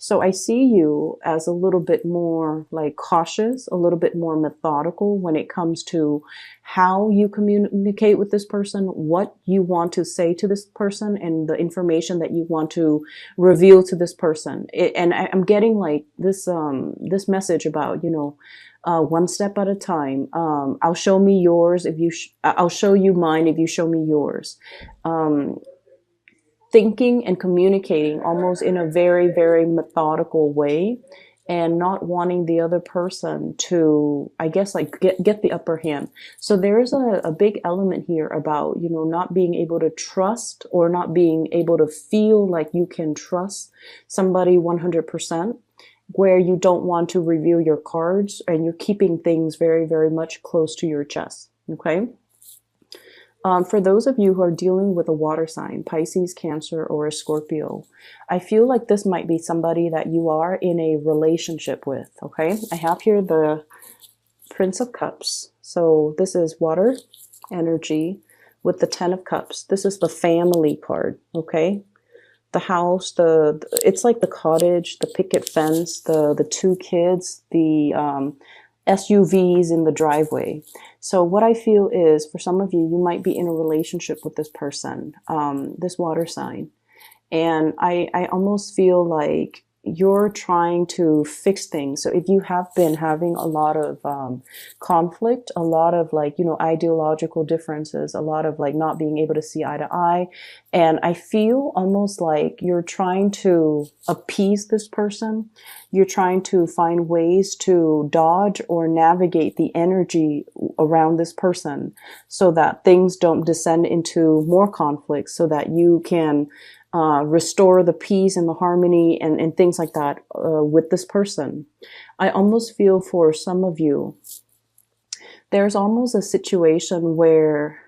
So I see you as a little bit more like cautious, a little bit more methodical when it comes to how you communicate with this person, what you want to say to this person, and the information that you want to reveal to this person. And I'm getting like this message about, one step at a time. I'll show me yours if I'll show you mine if you show me yours. Thinking and communicating almost in a very, very methodical way, and not wanting the other person to, I guess, like get the upper hand. So there's a big element here about, not being able to trust, or not being able to feel like you can trust somebody 100%, where you don't want to reveal your cards and you're keeping things very, very much close to your chest. Okay. For those of you who are dealing with a water sign, Pisces, Cancer, or a Scorpio, I feel like this might be somebody that you are in a relationship with, okay? I have here the Prince of Cups. So this is water energy with the Ten of Cups. This is the family card, okay? The house, it's like the cottage, the picket fence, the two kids, the SUVs in the driveway. So what I feel is, for some of you, you might be in a relationship with this person, this water sign. And I almost feel like you're trying to fix things. So if you have been having a lot of conflict, a lot of ideological differences, a lot of not being able to see eye to eye, and I feel almost like you're trying to appease this person. You're trying to find ways to dodge or navigate the energy around this person so that things don't descend into more conflict, so that you can restore the peace and the harmony and things like that with this person. I almost feel for some of you, there's almost a situation where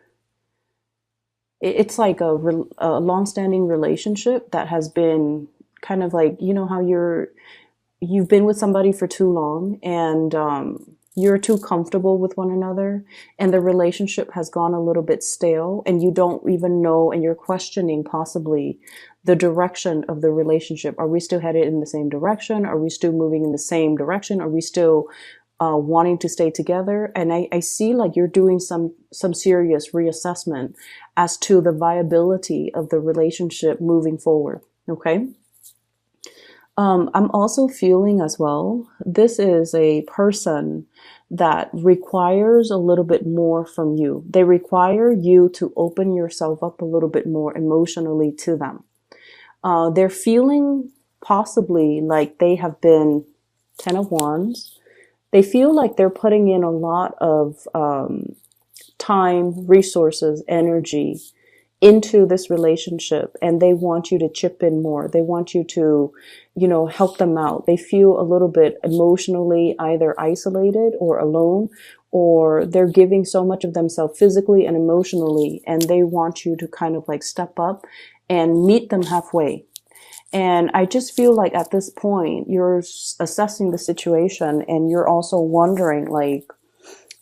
it's like a long-standing relationship that has been kind of like, how you've been with somebody for too long, and you're too comfortable with one another, and the relationship has gone a little bit stale, and you don't even know, and you're questioning possibly the direction of the relationship. Are we still headed in the same direction? Are we still moving in the same direction? Are we still wanting to stay together? And I see like you're doing some serious reassessment as to the viability of the relationship moving forward. Okay. I'm also feeling as well, this is a person that requires a little bit more from you. They require you to open yourself up a little bit more emotionally to them. They're feeling possibly like they have been Ten of Wands. They feel like they're putting in a lot of time, resources, energy into this relationship, and they want you to chip in more. They want you to, help them out. They feel a little bit emotionally either isolated or alone, or they're giving so much of themselves physically and emotionally, and they want you to kind of like step up and meet them halfway. And I just feel like at this point, you're assessing the situation, and you're also wondering, like,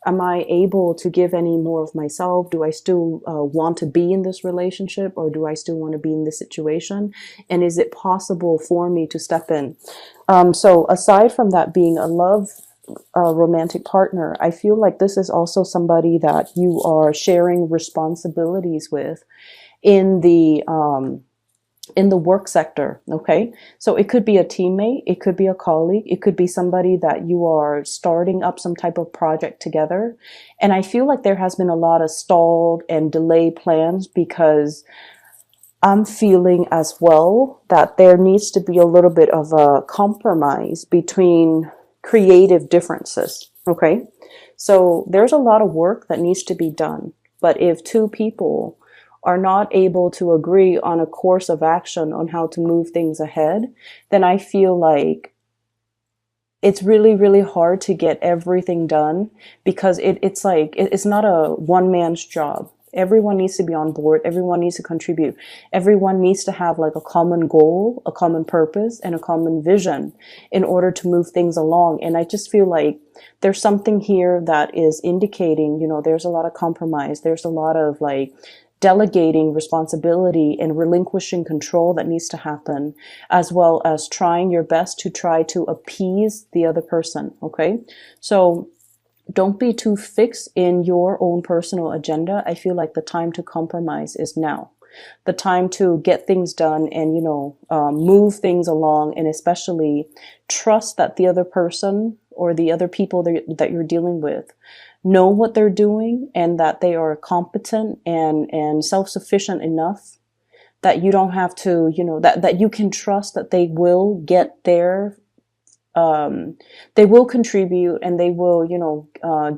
am I able to give any more of myself? Do I still want to be in this relationship, or do I still want to be in this situation? And is it possible for me to step in? So aside from that being a love romantic partner, I feel like this is also somebody that you are sharing responsibilities with in the work sector. Okay. So it could be a teammate. It could be a colleague. It could be somebody that you are starting up some type of project together. And I feel like there has been a lot of stalled and delayed plans, because I'm feeling as well that there needs to be a little bit of a compromise between creative differences. Okay. So there's a lot of work that needs to be done. But if two people are not able to agree on a course of action on how to move things ahead, then I feel like it's really, really hard to get everything done, because it's not a one man's job. Everyone needs to be on board. Everyone needs to contribute. Everyone needs to have like a common goal, a common purpose, and a common vision in order to move things along. And I just feel like there's something here that is indicating, there's a lot of compromise. There's a lot of like delegating responsibility and relinquishing control that needs to happen, as well as trying your best to try to appease the other person. Okay. So don't be too fixed in your own personal agenda. I feel like the time to compromise is now. The time to get things done and, move things along, and especially trust that the other person or the other people that you're dealing with know what they're doing, and that they are competent and self-sufficient enough that you don't have to, that you can trust that they will get their they will contribute, and they will,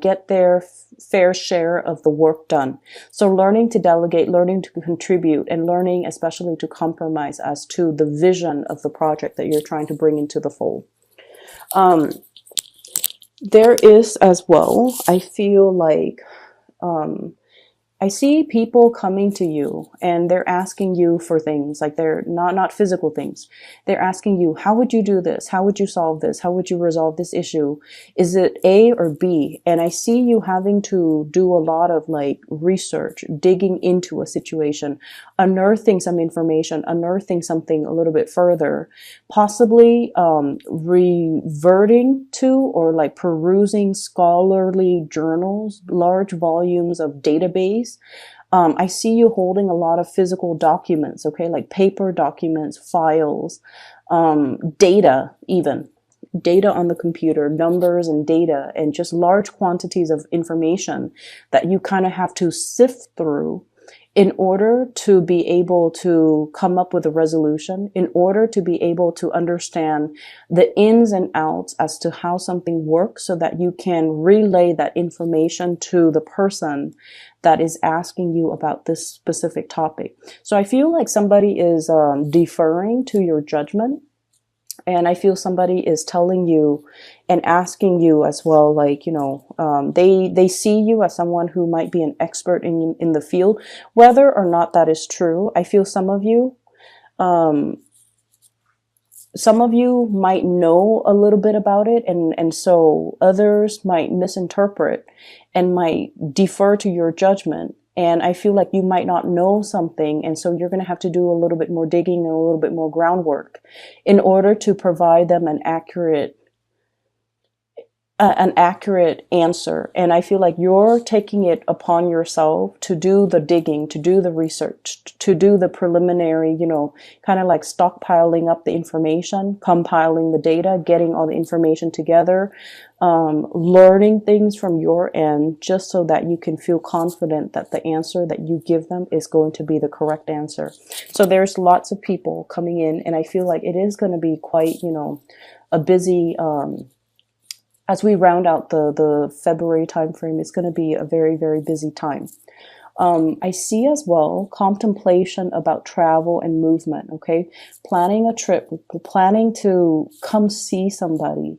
get their fair share of the work done. So learning to delegate, learning to contribute, and learning especially to compromise as to the vision of the project that you're trying to bring into the fold. There is as well, I feel like, I see people coming to you and they're asking you for things, like they're not physical things. They're asking you, how would you do this? How would you solve this? How would you resolve this issue? Is it A or B? And I see you having to do a lot of like research, digging into a situation, unearthing some information, unearthing something a little bit further, possibly reverting to or like perusing scholarly journals, large volumes of database. I see you holding a lot of physical documents, okay, like paper documents, files, data, even data on the computer, numbers and data, and just large quantities of information that you kind of have to sift through in order to be able to come up with a resolution, in order to be able to understand the ins and outs as to how something works, so that you can relay that information to the person that is asking you about this specific topic. So I feel like somebody is deferring to your judgment. And I feel somebody is telling you and asking you as well, like, they see you as someone who might be an expert in the field, whether or not that is true. I feel some of you might know a little bit about it, and so others might misinterpret and might defer to your judgment. And I feel like you might not know something, and so you're going to have to do a little bit more digging and a little bit more groundwork in order to provide them an accurate answer. And I feel like you're taking it upon yourself to do the digging, to do the research, to do the preliminary, kind of like stockpiling up the information, compiling the data, getting all the information together, learning things from your end, just so that you can feel confident that the answer that you give them is going to be the correct answer. So there's lots of people coming in, and I feel like it is going to be quite, a busy, as we round out the February timeframe, it's going to be a very, very busy time. I see as well contemplation about travel and movement, okay? Planning a trip, planning to come see somebody,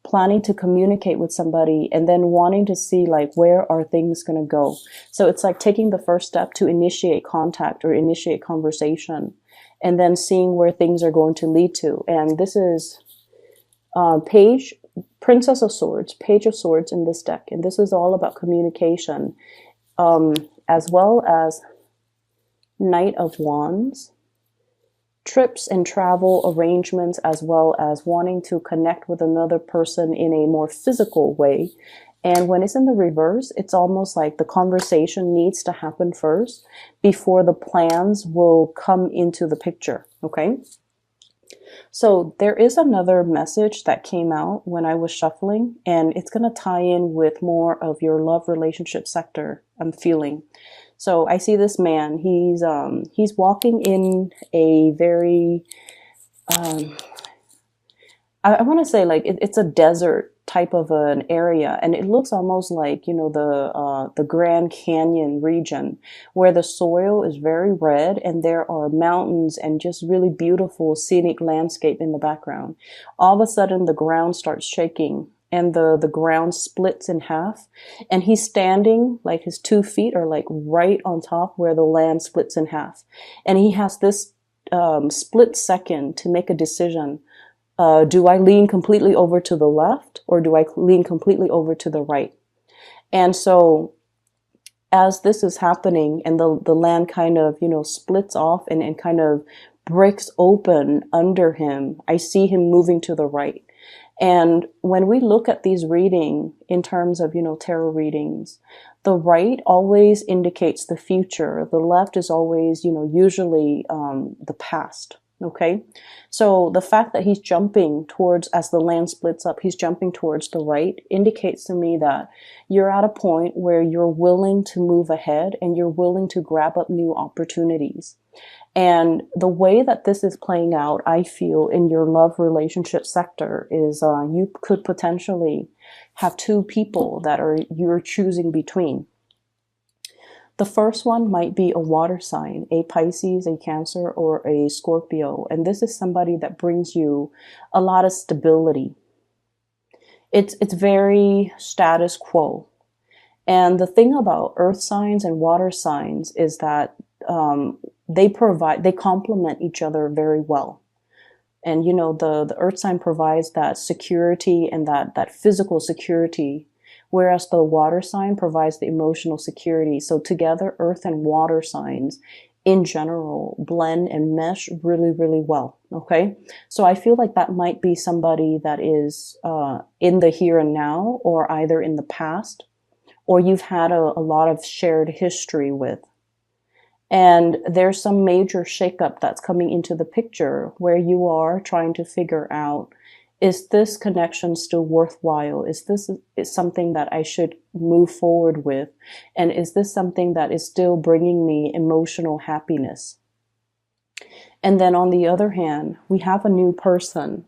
planning to communicate with somebody, and then wanting to see like where are things going to go. So it's like taking the first step to initiate contact or initiate conversation, and then seeing where things are going to lead to. And this is Princess of Swords, Page of Swords in this deck. And this is all about communication, as well as Knight of Wands, trips and travel arrangements, as well as wanting to connect with another person in a more physical way. And when it's in the reverse, it's almost like the conversation needs to happen first before the plans will come into the picture, okay? So there is another message that came out when I was shuffling, and it's going to tie in with more of your love relationship sector, I'm feeling. So I see this man, he's walking in a very, I want to say like it's a desert type of an area, and it looks almost like, the Grand Canyon region, where the soil is very red and there are mountains and just really beautiful scenic landscape in the background. All of a sudden the ground starts shaking and the ground splits in half, and he's standing, like his 2 feet are like right on top where the land splits in half, and he has this split second to make a decision. Do I lean completely over to the left, or do I lean completely over to the right? And so as this is happening and the land kind of, splits off and kind of breaks open under him, I see him moving to the right. And when we look at these reading in terms of, tarot readings, the right always indicates the future. The left is always, usually the past. Okay. So the fact that he's jumping towards, as the land splits up, he's jumping towards the right indicates to me that you're at a point where you're willing to move ahead and you're willing to grab up new opportunities. And the way that this is playing out, I feel, in your love relationship sector is you could potentially have two people that you're choosing between. The first one might be a water sign, a Pisces, a Cancer, or a Scorpio. And this is somebody that brings you a lot of stability. It's very status quo. And the thing about earth signs and water signs is that they complement each other very well. And, the earth sign provides that security and that physical security, whereas the water sign provides the emotional security. So together, earth and water signs in general blend and mesh really, really well. Okay. So I feel like that might be somebody that is in the here and now, or either in the past, or you've had a lot of shared history with. And there's some major shakeup that's coming into the picture where you are trying to figure out, is this connection still worthwhile? Is something that I should move forward with? And is this something that is still bringing me emotional happiness? And then on the other hand, we have a new person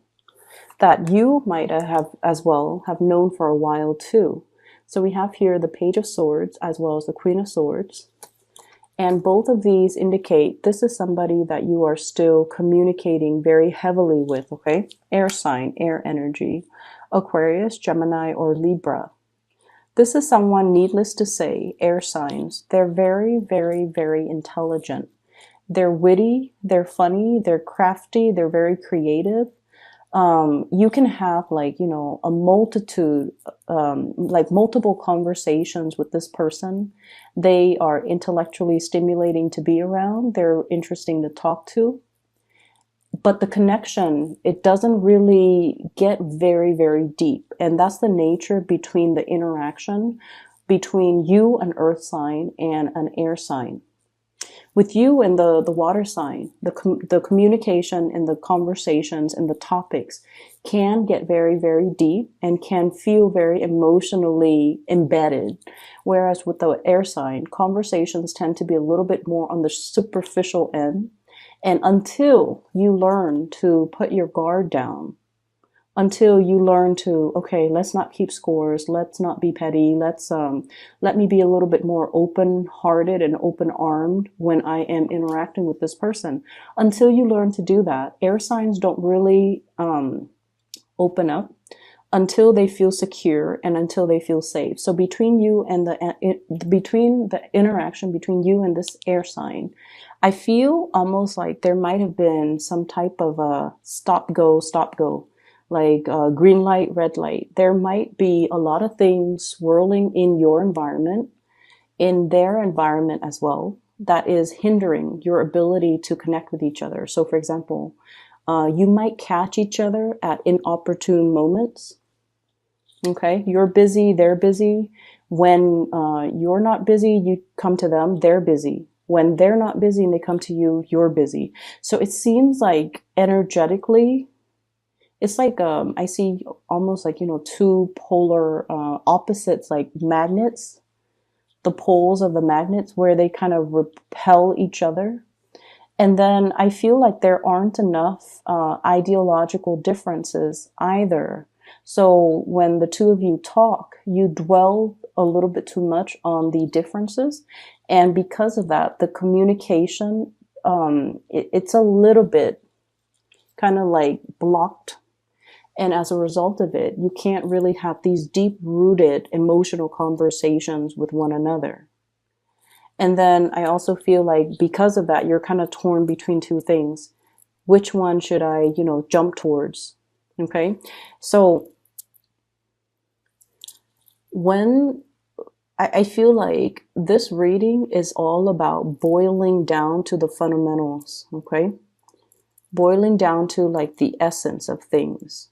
that you might have as well have known for a while too. So we have here the Page of Swords as well as the Queen of Swords. And both of these indicate this is somebody that you are still communicating very heavily with, okay? Air sign, air energy, Aquarius, Gemini, or Libra. This is someone, needless to say, air signs. They're very, very, very intelligent. They're witty, they're funny, they're crafty, they're very creative. You can have a multitude, multiple conversations with this person. They are intellectually stimulating to be around. They're interesting to talk to. But the connection, it doesn't really get very, very deep. And that's the nature between the interaction between you, an earth sign, and an air sign. With you and the water sign, the communication and the conversations and the topics can get very, very deep and can feel very emotionally embedded. Whereas with the air sign, conversations tend to be a little bit more on the superficial end. And until you learn to put your guard down, until you learn to, okay, let's not keep scores, let's not be petty, let me be a little bit more open-hearted and open-armed when I am interacting with this person. Until you learn to do that, air signs don't really open up until they feel secure and until they feel safe. So between you and between the interaction between you and this air sign, I feel almost like there might have been some type of a stop go, like green light, red light. There might be a lot of things swirling in your environment, in their environment as well, that is hindering your ability to connect with each other. So for example, you might catch each other at inopportune moments. Okay, you're busy, they're busy. When you're not busy, you come to them, they're busy. When they're not busy and they come to you, you're busy. So it seems like energetically, it's like I see almost like, two polar opposites, like magnets, the poles of the magnets where they kind of repel each other. And then I feel like there aren't enough ideological differences either. So when the two of you talk, you dwell a little bit too much on the differences. And because of that, the communication, it's a little bit kind of like blocked. And as a result of it, you can't really have these deep-rooted emotional conversations with one another. And then I also feel like because of that, you're kind of torn between two things. Which one should I, jump towards? Okay. So when I feel like this reading is all about boiling down to the fundamentals, okay? Boiling down to like the essence of things.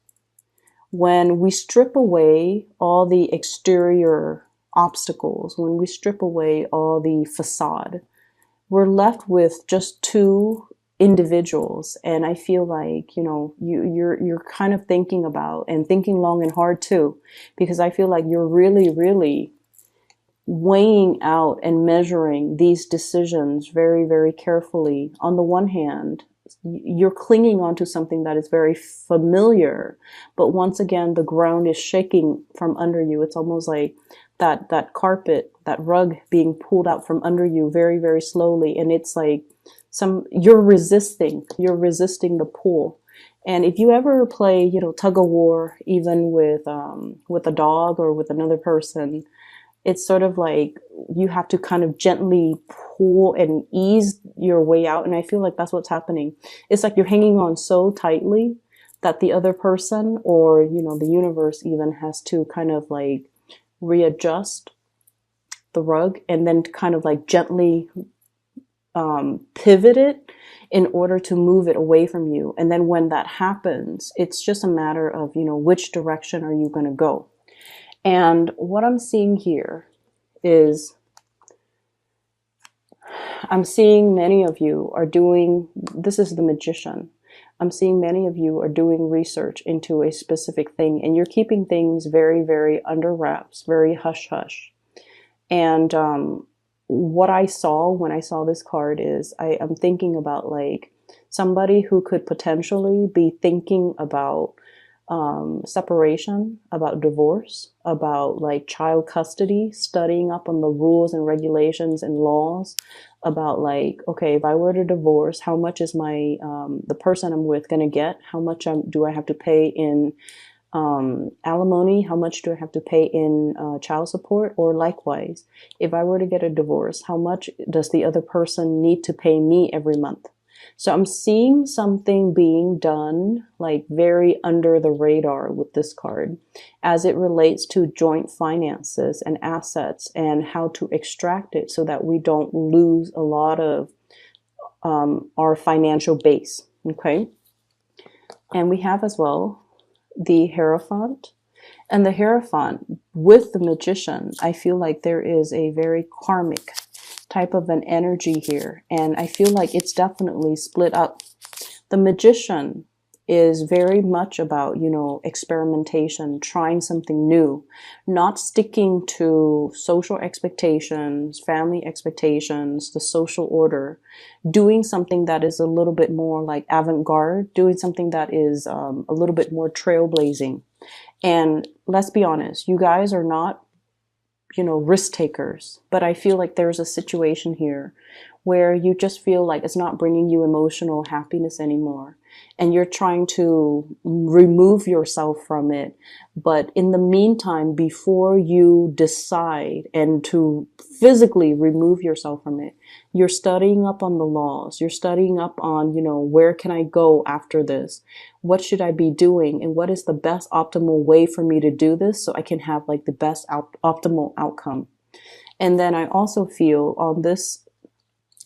When we strip away all the exterior obstacles, when we strip away all the facade, we're left with just two individuals. And I feel like, you're kind of thinking about and thinking long and hard too, because I feel like you're really, really weighing out and measuring these decisions very, very carefully. On the one hand, you're clinging onto something that is very familiar, but once again, the ground is shaking from under you. It's almost like that carpet, that rug being pulled out from under you very, very slowly. And it's like you're resisting the pull. And if you ever play, tug of war, even with a dog or with another person, it's sort of like you have to kind of gently pull and ease your way out. And I feel like that's what's happening. It's like you're hanging on so tightly that the other person, or, the universe even, has to kind of like readjust the rug and then kind of like gently pivot it in order to move it away from you. And then when that happens, it's just a matter of, which direction are you going to go? And what I'm seeing here is I'm seeing many of you are doing, this is the Magician. I'm seeing many of you are doing research into a specific thing, and you're keeping things very, very under wraps, very hush hush. And what I saw when I saw this card is I'm thinking about like somebody who could potentially be thinking about separation, about divorce, about like child custody, studying up on the rules and regulations and laws, about like, okay, if I were to divorce, how much is my the person I'm with gonna get? How much do I have to pay in alimony? How much do I have to pay in child support? Or likewise, if I were to get a divorce, how much does the other person need to pay me every month? So I'm seeing something being done like very under the radar with this card as it relates to joint finances and assets and how to extract it so that we don't lose a lot of our financial base. Okay. And we have as well the Hierophant. And the Hierophant with the Magician, I feel like there is a very karmic type of an energy here. And I feel like it's definitely split up. The Magician is very much about, experimentation, trying something new, not sticking to social expectations, family expectations, the social order, doing something that is a little bit more like avant-garde, doing something that is a little bit more trailblazing. And let's be honest, you guys are not risk takers, but I feel like there's a situation here where you just feel like it's not bringing you emotional happiness anymore, and you're trying to remove yourself from it. But in the meantime, before you decide and to physically remove yourself from it, you're studying up on the laws, you're studying up on, where can I go after this? What should I be doing? And what is the best optimal way for me to do this so I can have like the best optimal outcome? And then I also feel on this,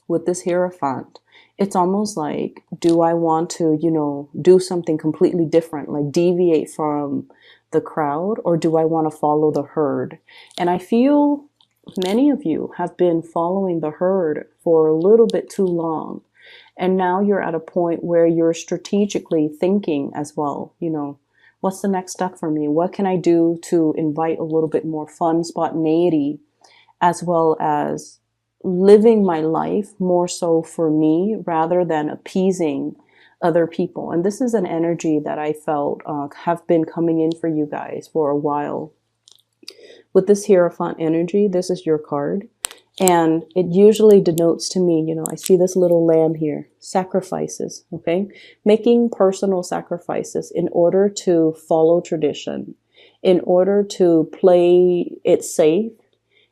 with this Hierophant, it's almost like, do I want to, do something completely different, like deviate from the crowd, or do I want to follow the herd? And I feel many of you have been following the herd for a little bit too long. And now you're at a point where you're strategically thinking as well, what's the next step for me? What can I do to invite a little bit more fun, spontaneity, as well as living my life more so for me rather than appeasing other people? And this is an energy that I felt have been coming in for you guys for a while. With this Hierophant energy, this is your card. And it usually denotes to me, I see this little lamb here, sacrifices, okay? Making personal sacrifices in order to follow tradition, in order to play it safe,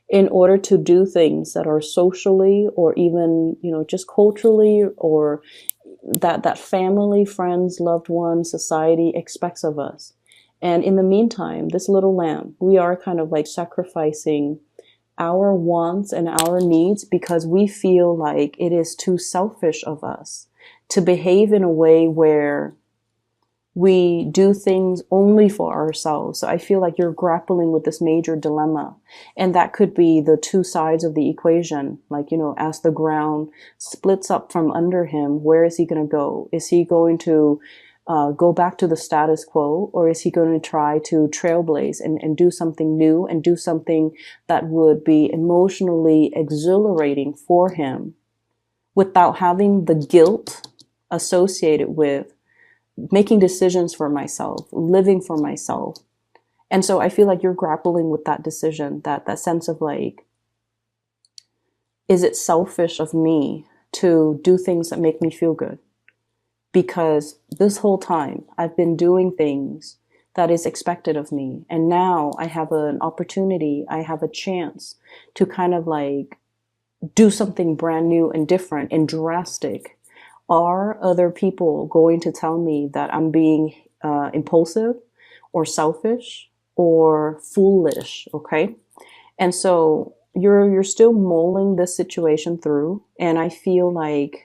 in order to do things that are socially or even, just culturally, or that family, friends, loved ones, society expects of us. And in the meantime, this little lamb, we are kind of like sacrificing our wants and our needs because we feel like it is too selfish of us to behave in a way where we do things only for ourselves. So I feel like you're grappling with this major dilemma. And that could be the two sides of the equation. Like, as the ground splits up from under him, where is he going to go? Is he going to go back to the status quo, or is he going to try to trailblaze and do something new and do something that would be emotionally exhilarating for him without having the guilt associated with making decisions for myself, living for myself? And so I feel like you're grappling with that decision, that sense of like, is it selfish of me to do things that make me feel good? Because this whole time I've been doing things that is expected of me. And now I have an opportunity, I have a chance to kind of like do something brand new and different and drastic. Are other people going to tell me that I'm being impulsive or selfish or foolish? Okay. And so you're still mulling this situation through. And I feel like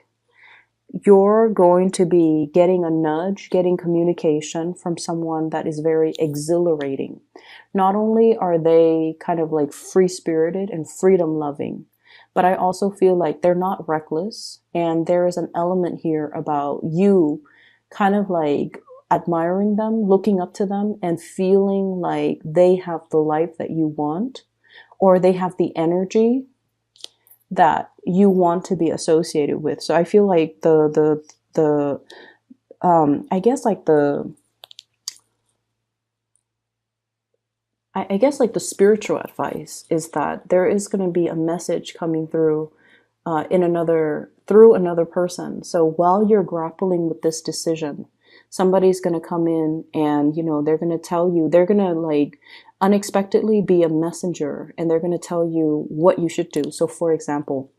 you're going to be getting a nudge, getting communication from someone that is very exhilarating. Not only are they kind of like free spirited and freedom loving, but I also feel like they're not reckless. And there is an element here about you kind of like admiring them, looking up to them, and feeling like they have the life that you want, or they have the energy that you want to be associated with. So I feel like I guess like I guess like the spiritual advice is that there is going to be a message coming through through another person. So while you're grappling with this decision, somebody's going to come in and, they're going to tell you, they're going to like unexpectedly be a messenger, and they're going to tell you what you should do. So for example,